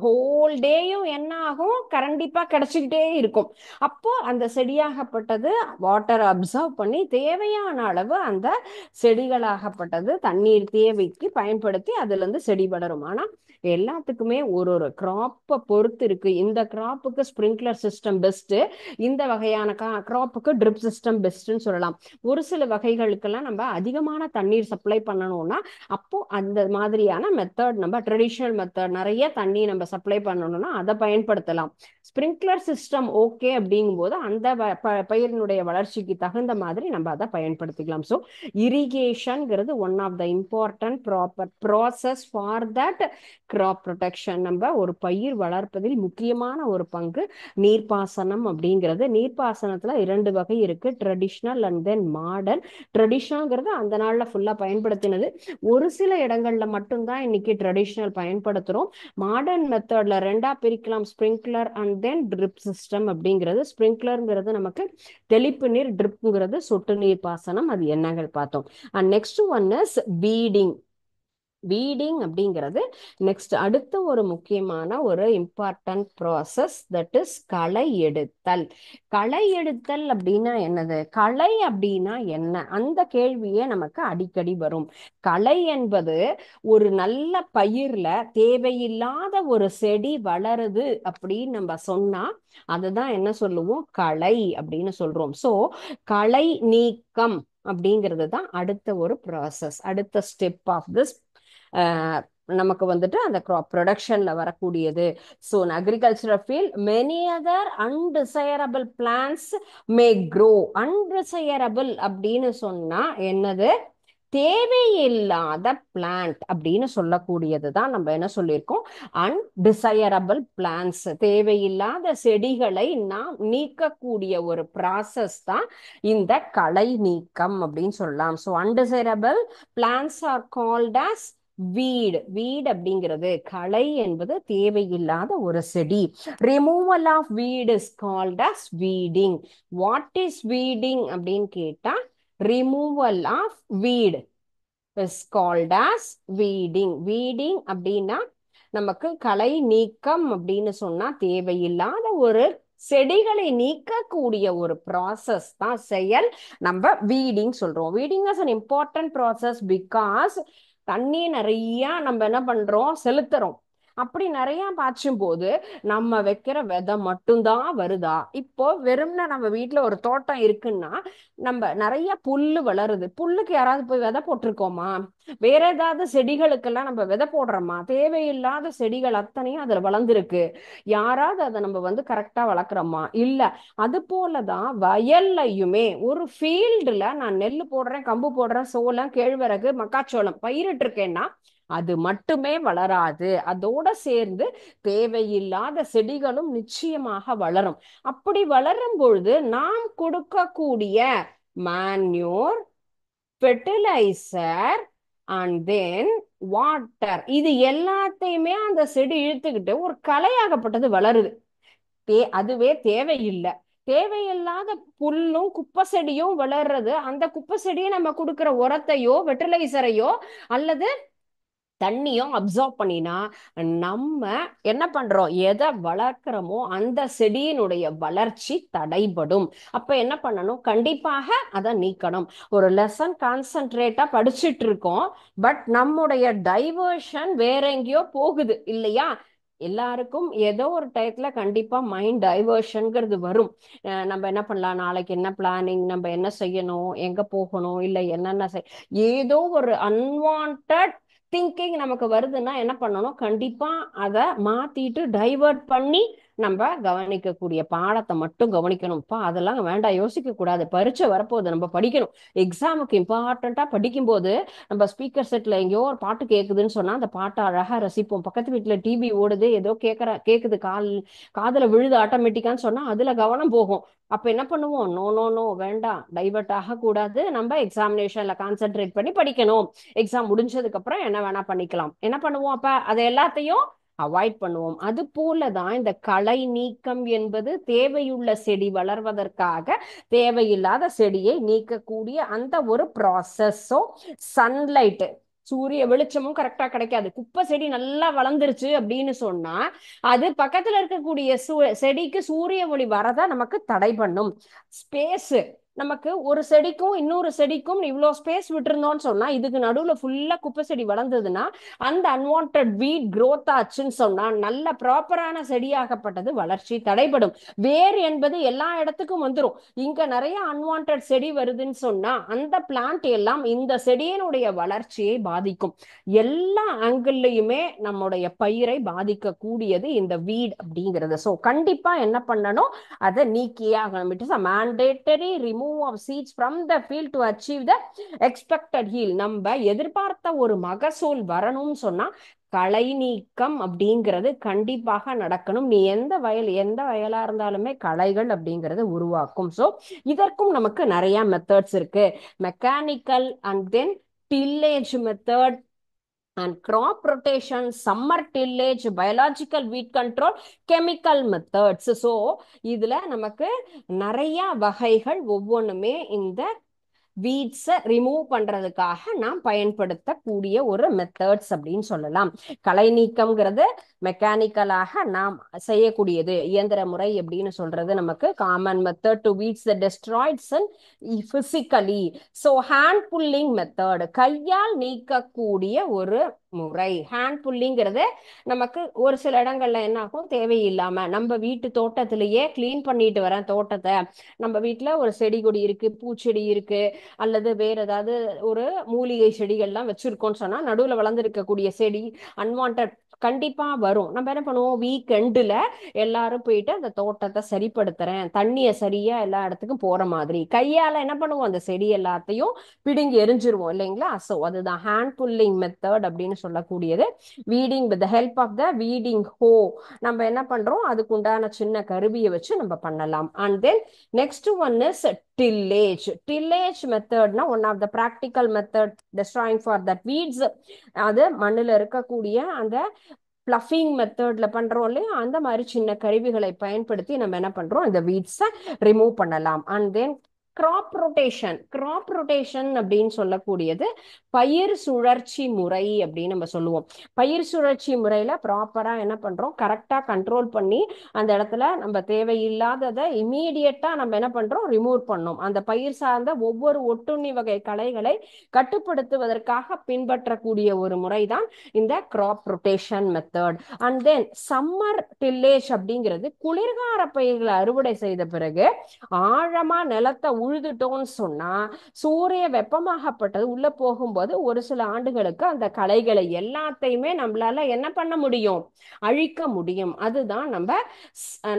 ஹோல் டேயும் என்ன ஆகும், கண்டிப்பா கிடைச்சிக்கிட்டே இருக்கும். அப்போ அந்த செடியாகப்பட்டது வாட்டர் அப்சர்வ் பண்ணி தேவையான அளவு அந்த செடிகளாகப்பட்டது தண்ணீர் தேவைக்கு பயன்படுத்தி அதுல இருந்து செடி வளரும். ஆனா எல்லாத்துக்குமே ஒரு ஒரு கிராப்பை பொறுத்து இருக்கு. இந்த கிராப்புக்கு ஸ்ப்ரிங்க்லர் சிஸ்டம் பெஸ்ட், இந்த வகையான கிராப்புக்கு ட்ரிப் சிஸ்டம் பெஸ்ட்னு சொல்லலாம். ஒரு சில வகைகளுக்கெல்லாம் நம்ம அதிகமான தண்ணீர் சப்ளை பண்ணணும்னா அப்போ அந்த மாதிரியான மெத்தட், நம்ம ட்ரெடிஷனல் மெத்தட் நிறைய தண்ணி நம்ம சப்ளை பண்ணணும்னா அதை பயன்படுத்தலாம். ஸ்ப்ரிங்க்லர் சிஸ்டம் ஓகே அப்படிங்கும் போது அந்த பயிரினுடைய வளர்ச்சிக்கு தகுந்த மாதிரி நம்ம அதை பயன்படுத்திக்கலாம். ஸோ இரிகேஷன்ங்கிறது one of the important proper process for that crop protection. நம்ம ஒரு பயிர் வளர்ப்பதில் முக்கியமான ஒரு பங்கு நீர்ப்பாசனம் அப்படிங்கிறது. நீர்ப்பாசனத்துல இரண்டு வகை இருக்கு, ட்ரெடிஷ்னல் அண்ட் தென் மாடர்ன். ட்ரெடிஷ்னல்ங்கிறது அந்த நாள்ல ஃபுல்லா பயன்படுத்தினது, ஒரு சில இடங்கள்ல மட்டும்தான் இன்னைக்கு ட்ரெடிஷ்னல் பயன்படுத்துறோம். மாடர்ன் மெத்தட்ல ரெண்டா பிரிக்கலாம், sprinkler and then trip system அப்படிங்கிறது. ஸ்ப்ரிங்க்லர்ங்கிறது நமக்கு தெளிப்பு நீர், ட்ரிப்ங்கிறது சொட்டு நீர் பாசனம். அது என்னங்கள் பார்த்தோம். And next one is feeding. Weeding அப்படிங்கிறது நெக்ஸ்ட் அடுத்த ஒரு முக்கியமான ஒரு இம்பார்ட்டன்ட் ப்ராசஸ், தட் இஸ் களை எடுத்தல். களை எடுத்தல் அப்படின்னா என்னது? களை அப்படின்னா என்ன? அந்த கேள்வியே நமக்கு அடிக்கடி வரும். களை என்பது ஒரு நல்ல பயிர்ல தேவையில்லாத ஒரு செடி வளருது அப்படின்னு நம்ம சொன்னா அதுதான் என்ன சொல்லுவோம்? களை அப்படின்னு சொல்றோம். ஸோ களை நீக்கம் அப்படிங்கிறது தான் அடுத்த ஒரு ப்ராசஸ், அடுத்த ஸ்டெப் ஆஃப் திஸ் நமக்கு வந்துட்டு அந்த கிராப் ப்ரொடக்ஷன்ல வரக்கூடியது. So agricultural field many other undesirable plants may grow. Undesirable அப்படின்னு சொன்னா என்னது? தேவையில்லாத பிளான்ட் அப்படின்னு சொல்லக்கூடியது தான் நம்ம என்ன சொல்லியிருக்கோம்? அன்டிசையரபிள் பிளான்ஸ். தேவையில்லாத செடிகளை நாம் நீக்கக்கூடிய ஒரு ப்ராசஸ் தான் இந்த களை நீக்கம் அப்படின்னு சொல்லலாம். So undesirable plants are called as weed. Weed அப்படிங்கிறது, களை என்பது தேவையில்லாத ஒரு செடி. Removal of weed is called as weeding. What is weeding அப்படின்னு கேட்டா removal of weed is called as weeding. weeding அப்படின்னா நமக்கு களை நீக்கம் அப்படின்னு சொன்னா தேவையில்லாத ஒரு செடிகளை நீக்கக்கூடிய ஒரு ப்ராசஸ் தான் செயல் நம்ம வீடிங் சொல்றோம். Weeding is an important process because தண்ணி நிறைய நம்ம என்ன பண்றோம்? செலுத்துறோம். அப்படி நிறைய பாய்ச்சும் போது நம்ம வைக்கிற விதை மட்டும்தான் வருதா? இப்போ வெறும்னா நம்ம வீட்டுல ஒரு தோட்டம் இருக்குன்னா நம்ம நிறைய புல்லு வளருது, புல்லுக்கு யாராவது போய் விதை போட்டிருக்கோமா? வேற ஏதாவது செடிகளுக்கெல்லாம் நம்ம விதை போடுறோமா? தேவையில்லாத செடிகள் அத்தனையும் அதுல வளர்ந்துருக்கு. யாராவது அதை நம்ம வந்து கரெக்டா வளர்க்குறோமா? இல்ல. அது போலதான் வயல்லையுமே ஒரு ஃபீல்டுல நான் நெல் போடுறேன், கம்பு போடுறேன், சோளம், கேழ்வரகு, மக்காச்சோளம் பயிரிட்டு இருக்கேன்னா அது மட்டுமே வளராது. அதோட சேர்ந்து தேவையில்லாத செடிகளும் நிச்சயமாக வளரும். அப்படி வளரும் பொழுது நாம் கொடுக்கக்கூடிய manure, fertilizer and then water, இது எல்லாத்தையுமே அந்த செடி இழுத்துக்கிட்டு ஒரு களையாகப்பட்டது வளருது. அதுவே தேவையில்லை. தேவையில்லாத புல்லும் குப்பை செடியும் வளர்றது. அந்த குப்பை செடியை நம்ம கொடுக்கிற உரத்தையோ ஃபெர்டிலைசரையோ அல்லது தண்ணியும் அப்சார்ப் பண்ணினா நம்ம என்ன பண்றோம்? எதை வளர்க்கிறோமோ அந்த செடியினுடைய வளர்ச்சி தடைபடும். அப்ப என்ன பண்ணணும்? கண்டிப்பாக அதை நீக்கணும். ஒரு லெசன் கான்சென்ட்ரேட்டா படிச்சுட்டு இருக்கோம், பட் நம்முடைய டைவர்ஷன் வேற எங்கேயோ போகுது இல்லையா? எல்லாருக்கும் ஏதோ ஒரு டயத்துல கண்டிப்பா மைண்ட் டைவர்ஷன்ங்கிறது வரும். நம்ம என்ன பண்ணலாம்? நாளைக்கு என்ன பிளானிங்? நம்ம என்ன செய்யணும்? எங்க போகணும்? இல்லை என்னென்ன ஏதோ ஒரு அன்வான்ட் திங்கிங் நமக்கு வருதுன்னா என்ன பண்ணணும்? கண்டிப்பா அதை மாத்திட்டு டைவர்ட் பண்ணி நம்ம கவனிக்கக்கூடிய பாடத்தை மட்டும் கவனிக்கணும்ப்பா. அதெல்லாம் வேண்டாம், யோசிக்க கூடாது. பரீட்சை வரப்போகுது, நம்ம படிக்கணும். எக்ஸாமுக்கு இம்பார்ட்டண்டா படிக்கும் போது நம்ம ஸ்பீக்கர் செட்ல எங்கேயோ ஒரு பாட்டு கேக்குதுன்னு சொன்னா அந்த பாட்டை அழகா ரசிப்போம். பக்கத்து வீட்டுல டிவி ஓடுது, ஏதோ கேக்குது, காதுல விழுது ஆட்டோமேட்டிக்கான்னு சொன்னா அதுல கவனம் போகும். அப்ப என்ன பண்ணுவோம்? நோ நோ நோ, வேண்டாம், டைவர்ட் ஆக கூடாது. நம்ம எக்ஸாமினேஷன்ல கான்சென்ட்ரேட் பண்ணி படிக்கணும். எக்ஸாம் முடிஞ்சதுக்கு அப்புறம் என்ன வேணா பண்ணிக்கலாம். என்ன பண்ணுவோம்? அப்ப அதை எல்லாத்தையும் அவாய்ட் பண்ணுவோம். அது போலதான் இந்த களை நீக்கம் என்பது தேவையுள்ள செடி வளர்வதற்காக தேவையில்லாத செடியை நீக்கக்கூடிய அந்த ஒரு ப்ராசஸோ. சன்லைட், சூரிய வெளிச்சமும் கரெக்டா கிடைக்காது. குப்பை செடி நல்லா வளர்ந்துருச்சு அப்படின்னு சொன்னா அது பக்கத்துல இருக்கக்கூடிய செடிக்கு சூரிய ஒளி வரதா நமக்கு தடை பண்ணும். ஸ்பேஸ், நமக்கு ஒரு செடிக்கும் இன்னொரு செடிக்கும் இவ்வளவு ஸ்பேஸ் விட்டுருந்தோம்னு சொன்னா இதுக்கு நடுவுல ஃபுல்லா குப்பை செடி வளர்ந்ததுன்னா அந்த அன்வான்ட் வீட் growth ஆச்சுன்னு சொன்னா நல்ல ப்ராப்பரான செடியாகப்பட்டது வளர்ச்சி தடைபடும். வேர் என்பது எல்லா இடத்துக்கும் வந்துடும். இங்க நிறைய அன்வான்ட் செடி வருதுன்னு சொன்னா அந்த பிளான்ட் எல்லாம் இந்த செடியினுடைய வளர்ச்சியை பாதிக்கும். எல்லா ஆங்கிள்லயுமே நம்முடைய பயிரை பாதிக்க கூடியது இந்த வீட் அப்படிங்கிறது. ஸோ கண்டிப்பா என்ன பண்ணணும்? அதை நீக்கியே ஆகணும். It is a mandatory remove of seeds from the field to achieve the expected yield. நம்ம எதிர்பார்த்த ஒரு மகசூல் வரணும்னு சொன்னா களை நீக்கம் அப்படிங்கிறது கண்டிப்பாக நடக்கணும். நீ எந்த வயலா இருந்தாலுமே களைகள் அப்படிங்கறது உருவாக்கும். ஸோ இதற்கும் நமக்கு நிறைய மெத்தட்ஸ் இருக்கு. Mechanical and then tillage method and crop rotation, summer tillage, biological weed control, chemical methods. So இதுல நமக்கு நிறைய வகைகள் ஒவ்வொன்றுமே இந்த வீட்ஸை ரிமூவ் பண்றதுக்காக நாம் பயன்படுத்தக்கூடிய ஒரு மெத்தட்ஸ் அப்படின்னு சொல்லலாம். களை நீக்கம்ங்கிறது மெக்கானிக்கலாக நாம் செய்யக்கூடியது, இயந்திர முறை அப்படின்னு சொல்றது நமக்கு common method to weeds the destroyed physically. So hand pulling method, கையால் நீக்கக்கூடிய ஒரு முறை. ஹேண்ட் புல்லிங்கிறது நமக்கு ஒரு சில இடங்கள்ல என்ன ஆகும், தேவையில்லாம நம்ம வீட்டு தோட்டத்திலேயே கிளீன் பண்ணிட்டு வரேன் தோட்டத்தை, நம்ம வீட்டுல ஒரு செடி கொடி இருக்கு, பூச்செடி இருக்கு, அல்லது வேற ஏதாவது ஒரு மூலிகை செடிகள்லாம் வச்சிருக்கோம்னு சொன்னா நடுவுல வளர்ந்து இருக்கக்கூடிய செடி அன்வான்ட் கண்டிப்பா வரும். நம்ம என்ன பண்ணுவோம், வீக்கெண்டுல எல்லாரும் போயிட்டு அந்த தோட்டத்தை சரிப்படுத்துறேன், தண்ணிய சரியா எல்லா இடத்துக்கும் போற மாதிரி கையால என்ன பண்ணுவோம், அந்த செடி எல்லாத்தையும் பிடுங்கி எரிஞ்சிருவோம் இல்லைங்களா. ஸோ அதுதான் ஹேண்ட் புல்லிங் மெத்தட் அப்படின்னு சொல்லக்கூடியது. Weeding with help of the weeding hoe நம்ம என்ன பண்றோம், அதுக்கு உண்டான சின்ன கருவியை வச்சு நம்ம பண்ணலாம். And then next one is tillage. Tillage method na one of the practical method destroying for that weeds. அது மண்ணுல இருக்கக்கூடிய அந்த பிளஃபிங் மெத்தட்ல பண்றோம் இல்லையா, அந்த மாதிரி சின்ன கருவிகளை பயன்படுத்தி நம்ம என்ன பண்றோம், இந்த வீட்ஸை ரிமூவ் பண்ணலாம். And then graph rotation. Graph rotation அப்படின்னு சொல்லக்கூடியது பயிர் சுழற்சி முறை அப்படின்னு நம்ம சொல்லுவோம். பயிர் சுழற்சி முறையில ப்ராப்பரா என்ன பண்றோம், கரெக்டா கண்ட்ரோல் பண்ணி அந்த இடத்துல நம்ம தேவையில்லாததை இமீடியட்டா நம்ம என்ன பண்றோம், ரிமூவ் பண்ணோம். அந்த பயிர் சார்ந்த ஒவ்வொரு ஒட்டுண்ணி வகை களைகளை கட்டுப்படுத்துவதற்காக பின்பற்றக்கூடிய ஒரு முறை தான் இந்த graph rotation method. And then summer tillage அப்படிங்கிறது குளிர்கால பயிர்களை அறுவடை செய்த பிறகு ஆழமா நிலத்தை உழுதுட்டோம்னு சொன்னா சூரிய வெப்பமாகப்பட்டது உள்ள போகும்போது ஒரு சில ஆண்டுகளுக்கு அந்த களைகளை எல்லாத்தையுமே நம்மளால என்ன பண்ண முடியும், அழிக்க முடியும். அதுதான்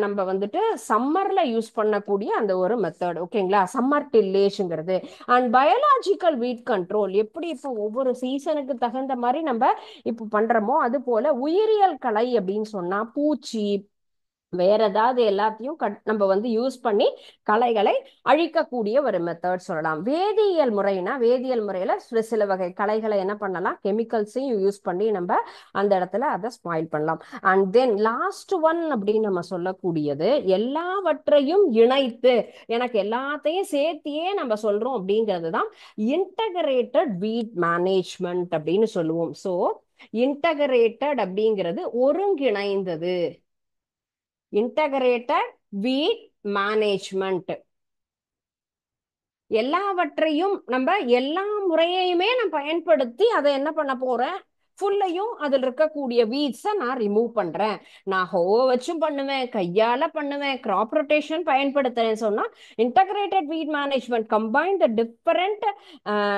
நம்ம வந்துட்டு சம்மர்ல யூஸ் பண்ணக்கூடிய அந்த ஒரு மெத்தட். ஓகேங்களா, சம்மர் டில்லேஜ்ங்கிறது. அண்ட் பயாலஜிக்கல் வீட் கண்ட்ரோல் எப்படி இப்போ ஒவ்வொரு சீசனுக்கு தகுந்த மாதிரி நம்ம இப்போ பண்றோமோ அது போல உயிரியல் கலை அப்படின்னு சொன்னா பூச்சி வேற ஏதாவது எல்லாத்தையும் நம்ம யூஸ் பண்ணி களைகளை அழிக்கக்கூடிய ஒரு மெத்தட் சொல்லலாம். வேதியியல் முறைனா வேதியியல் முறையில சில வகை களைகளை என்ன பண்ணலாம், கெமிக்கல்ஸையும் யூஸ் பண்ணி நம்ம அந்த இடத்துல அதை ஸ்பாயில் பண்ணலாம். அண்ட் தென் லாஸ்ட் ஒன் அப்படின்னு நம்ம சொல்லக்கூடியது எல்லாவற்றையும் இணைத்து எனக்கு எல்லாத்தையும் சேர்த்தியே நம்ம சொல்றோம் அப்படிங்கிறது தான் இன்டகிரேட்டட் வீட் மேனேஜ்மெண்ட் அப்படின்னு சொல்லுவோம். ஸோ இன்டகிரேட்டட் அப்படிங்கிறது ஒருங்கிணைந்தது, இன்டகிரேட்டட் வீட் மேனேஜ்மெண்ட். எல்லாவற்றையும் நம்ம எல்லா முறையுமே நான் பயன்படுத்தி அதை என்ன பண்ண போறேன், ஃபுல்லையும் அதில் இருக்கக்கூடிய வீட்ஸை நான் ரிமூவ் பண்றேன். நான் ஹோ வச்சும் பண்ணுவேன், கையால பண்ணுவேன், கிராப் ரொட்டேஷன் பயன்படுத்துறேன்னு சொன்னா இன்டகிரேட்டட் வீட் மேனேஜ்மெண்ட் கம்பைன் த டிஃபரெண்ட்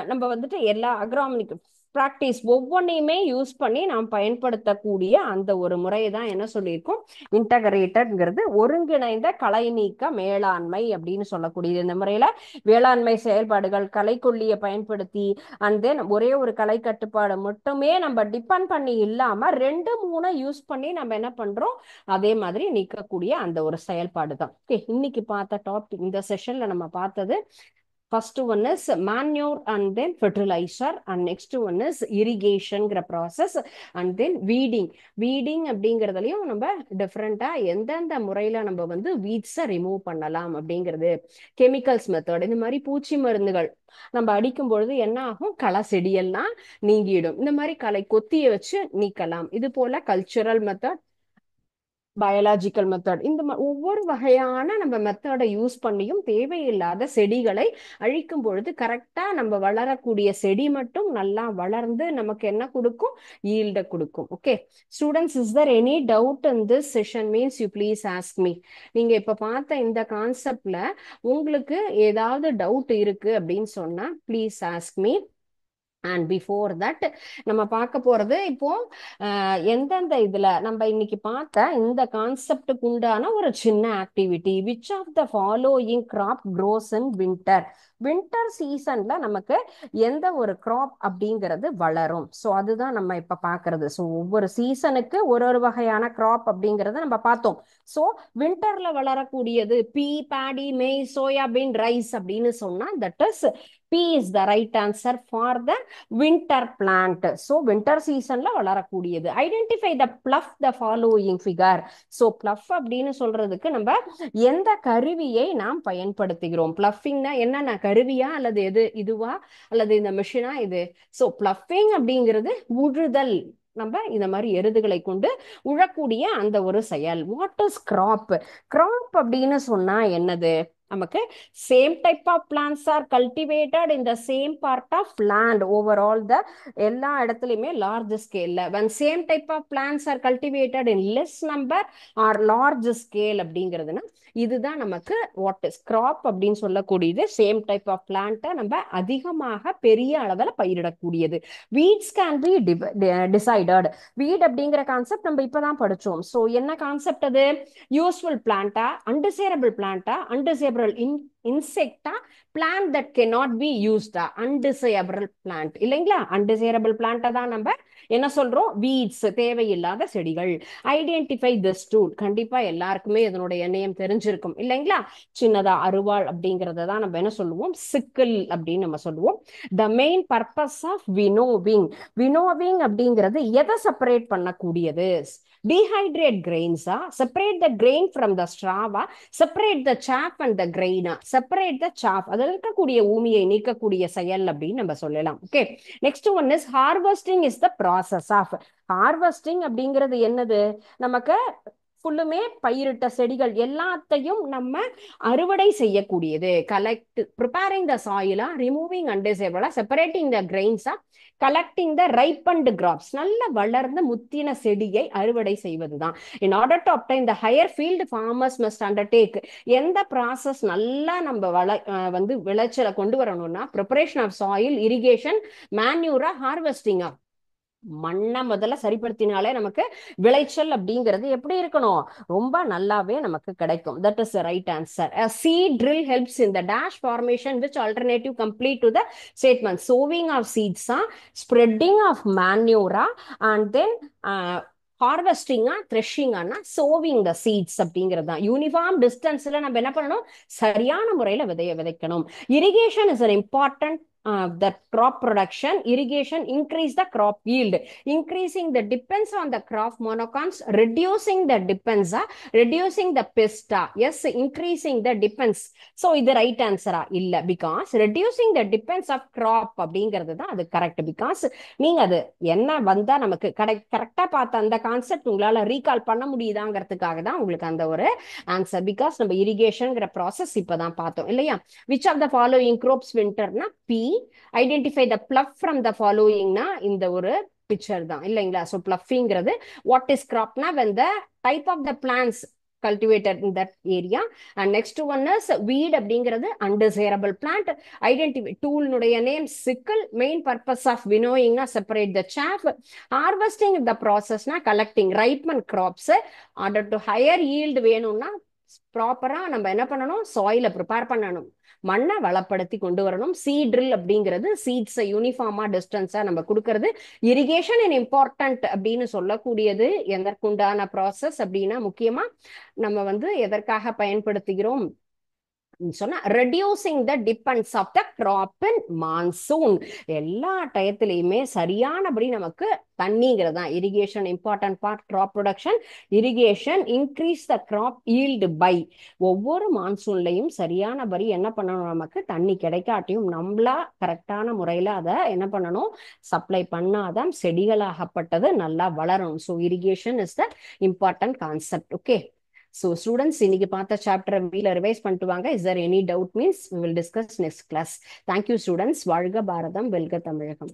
நம்ம எல்லா அக்ராமிக் ப்ராக்டிஸ் ஒவ்வொன்றையுமே யூஸ் பண்ணி நாம் பயன்படுத்தக்கூடிய அந்த ஒரு முறையை தான் என்ன சொல்லியிருக்கோம், இன்டகிரேட்டட்ங்கிறது ஒருங்கிணைந்த களை நீக்க மேலாண்மை அப்படின்னு சொல்லக்கூடியது. இந்த முறையில வேளாண்மை செயல்பாடுகள் களைக்கொல்லியை பயன்படுத்தி அண்ட் தென் ஒரே ஒரு களை கட்டுப்பாடு மட்டுமே நம்ம டிபெண்ட் பண்ணி இல்லாம 2-3 யூஸ் பண்ணி நம்ம என்ன பண்றோம், அதே மாதிரி நீக்கக்கூடிய அந்த ஒரு செயல்பாடு தான். ஓகே, இன்னைக்கு பார்த்த டாபிக், இந்த செஷன்ல நம்ம பார்த்தது first one is manure and then fertilizer, and next one is irrigation process, and then weeding அப்படிங்கிறதுலயும் நம்ம டிஃப்ரெண்டா எந்தெந்த முறையில நம்ம வீட்ஸ ரிமூவ் பண்ணலாம் அப்படிங்கிறது, கெமிக்கல்ஸ் மெத்தட், இந்த மாதிரி பூச்சி மருந்துகள் நம்ம அடிக்கும் பொழுது என்ன ஆகும், களை செடியெல்லாம் நீங்கிடும். இந்த மாதிரி களை கொத்திய வச்சு நீக்கலாம். இது போல கல்ச்சுரல் மெத்தட், பயாலஜிக்கல் மெத்தட், இந்த ஒவ்வொரு வகையான நம்ம மெத்தடை யூஸ் பண்ணியும் தேவையில்லாத செடிகளை அழிக்கும் பொழுது கரெக்டா நம்ம வளரக்கூடிய செடி மட்டும் நல்லா வளர்ந்து நமக்கு என்ன கொடுக்கும், ஈல்ட கொடுக்கும். Okay students, is there any doubt in this session? Means you please ask me. நீங்க இப்ப பார்த்த இந்த கான்செப்ட்ல உங்களுக்கு ஏதாவது டவுட் இருக்கு அப்படின்னு சொன்னா please ask me. And before that நம்ம பார்க்க போறது இப்போ எந்தெந்த இதுல நம்ம இன்னைக்கு பார்த்த இந்த கான்செப்டுக்கு உண்டான ஒரு சின்ன activity. Which of the following crop grows in winter? Winter சீசன்ல நமக்கு எந்த ஒரு கிராப் அப்படிங்கிறது வளரும்? ஸோ அதுதான் நம்ம இப்ப பாக்குறது. ஸோ ஒவ்வொரு சீசனுக்கு ஒரு வகையான கிராப் அப்படிங்கறத நம்ம பார்த்தோம். ஸோ வின்டர்ல வளரக்கூடியது பீ, பேடி, மெய், சோயாபீன், ரைஸ் அப்படின்னு சொன்னா that is P is the right answer for the winter plant. So winter seasonல வளரக்கூடியது. Identify the pluff the following figure. So pluff அப்படின்னு சொல்றதுக்கு நம்ம எந்த கருவியை நாம் பயன்படுத்துகிறோம்? பிளஃபிங்னா என்னென்ன கருவியா அல்லது எது இதுவா அல்லது இந்த மிஷினா இது? ஸோ பிளஃபிங் அப்படிங்கிறது உழுதல். நம்ம இந்த மாதிரி எருதுகளை கொண்டு உழக்கூடிய அந்த ஒரு செயல். What is graph? கிராப் அப்படின்னு சொன்னா என்னது? நமக்கு same type of plants are cultivated in the same part of land overall the எல்லா இடத்துலையுமே லார்ஜ் ஸ்கேல்ல. when same type of plants are cultivated in less number or large scale அப்படிங்கிறதுனா இதுதான் நமக்கு வாட் இஸ் கிராப் அப்படின்னு சொல்லக்கூடியது. சேம் டைப் ஆஃப் பிளான்ட்டை நம்ம அதிகமாக பெரிய அளவில் பயிரிடக்கூடியது. Weeds can be decided. Weed அப்படிங்கிற கான்செப்ட் நம்ம இப்பதான் படிச்சோம். ஸோ என்ன கான்செப்ட் அது? யூஸ்ஃபுல் பிளான்ட்டா, அன்டிசைரபிள் பிளான்ட்டா, அன்டிசைரபிள் இன்செக்டா, பிளான்ட் தட் கேனாட் பி யூஸ்டா, அன்டிசைரபிள் பிளான்ட் இல்லைங்களா? அன்டிசைரபிள் பிளான்ட்டை தான் நம்ம என்ன சொல்றோம்? வீட்ஸ், தேவையில்லாத செடிகள். Identify this tool. கண்டிப்பா எல்லாருக்குமே இதனுடைய நேம் தெரிஞ்சிருக்கும் இல்லைங்களா? சின்னதா அருவாள் அப்படிங்கறத தான் நம்ம என்ன சொல்லுவோம்? சிக்கிள் அப்படின்னு நம்ம சொல்லுவோம். The main purpose of winnowing. Winnowing அப்படிங்கிறது எதை செப்பரேட் பண்ணக்கூடியது? dehydrate grains, separate the grain from the straw, separate the chaff and the grain, separate the chaff. அதில் இருக்கக்கூடிய ஊமியை நீக்கக்கூடிய செயல் அப்படின்னு நம்ம சொல்லலாம். Okay, next one is harvesting is the process of. Harvesting அப்படிங்கிறது என்னது? நமக்கு ஃபுல்லுமே பயிரிட்ட செடிகள் எல்லாத்தையும் நம்ம அறுவடை செய்யக்கூடியது. கலெக்ட், ப்ரிப்பேரிங் த சாயிலா, ரிமூவிங் அன்டிசைரபிளா, செப்பரேட்டிங் த கிரெயின்ஸா, கலெக்டிங் த ரைப்பன்டு கிராப்ஸ், நல்ல வளர்ந்த முத்தின செடியை அறுவடை செய்வதுதான். In order to obtain the higher field farmers must undertake. எந்த ப்ராசஸ் நல்லா நம்ம வந்து விளைச்சலை கொண்டு வரணும்னா ப்ரிப்பரேஷன் ஆஃப் சாயில், இரிகேஷன், மேன்யூரா, ஹார்வெஸ்டிங்கா. மண்ணை முதல்ல சரிப்படுத்தினாலே நமக்கு விளைச்சல் அப்படிங்கிறது எப்படி இருக்கணும்? ரொம்ப நல்லாவே நமக்கு கிடைக்கும். That is the right answer. A seed drill helps in the dash formation which alternative complete to the statement. Sowing of seeds, spreading of manure, and then ஹார்வெஸ்டிங்கா, த்ரெஷிங்கானா சோவிங் த சீட்ஸ் அப்படிங்கிறது தான். யூனிஃபார்ம் டிஸ்டன்ஸ்ல நம்ம என்ன பண்ணணும்? சரியான முறையில விதைக்கணும். Irrigation is an important the crop production. Irrigation increase the crop yield, increasing the depends on the crop monocones, reducing the depends, reducing the pest. Yes, increasing the depends. So இது right answer இல்ல, because reducing the depends of crop அப்படிங்கிறது தான் அது கரெக்ட். பிகாஸ் நீங்க அது என்ன வந்தா நமக்கு கரெக்டா பார்த்த அந்த கான்செப்ட் உங்களால ரீகால் பண்ண முடியுதாங்கிறதுக்காக தான் உங்களுக்கு அந்த ஒரு ஆன்சர். பிகாஸ் நம்ம இரிகேஷன்ங்கிற ப்ராசஸ் இப்பதான் பார்த்தோம் இல்லையா? Which of the following crops winterனா P. Identify the plough from the ஃபாலோயிங்னா இந்த ஒரு பிக்சர் தான் இல்லைங்களா? ஸோ பிளஃபிங்கிறது வாட் இஸ் கிராப்னா when the type of the plants cultivated in that area. And next one is weed அப்படிங்கிறது undesirable plant. Identify tool னுடைய name sickle. Main purpose of winnowing separate the chaff. Harvesting the process collecting ripened crops. Order to higher yield வேணும்னா ப்ராப்பரா நம்ம என்ன பண்ணணும்? சாயில ப்ரிப்பேர் பண்ணணும், மண்ணை வளப்படுத்தி கொண்டு வரணும். சீட் ட்ரில் அப்படிங்கிறது சீட்ஸை யூனிஃபார்மா டிஸ்டன்ஸா நம்ம கொடுக்கறது. இரிகேஷன் இன் இம்பார்ட்டன்ட் அப்படின்னு சொல்லக்கூடியது எதற்குண்டான ப்ராசஸ் அப்படின்னா முக்கியமா நம்ம வந்து எதற்காக பயன்படுத்துகிறோம் சொன்னா reducing the dependence of the crop in monsoon. எல்லா டயத்திலையுமே சரியானபடி நமக்கு தண்ணிங்கிறது தான் irrigation important part. Crop production, irrigation increase the crop yield by. ஒவ்வொரு மான்சூன்லையும் சரியானபடி என்ன பண்ணணும்? நமக்கு தண்ணி கிடைக்காட்டியும் நம்மளா கரெக்டான முறையில அதை என்ன பண்ணணும்? சப்ளை பண்ணாதான் செடிகளாகப்பட்டது நல்லா வளரணும். So irrigation is the important concept. Okay, so students இன்னைக்கு பார்த்த சாப்டரை வீல ரிவைஸ் பண்ணிட்டு வாங்க. is there any doubt means we will discuss next class. Thank you students. வாழ்க பாரதம், வெல்க தமிழகம்.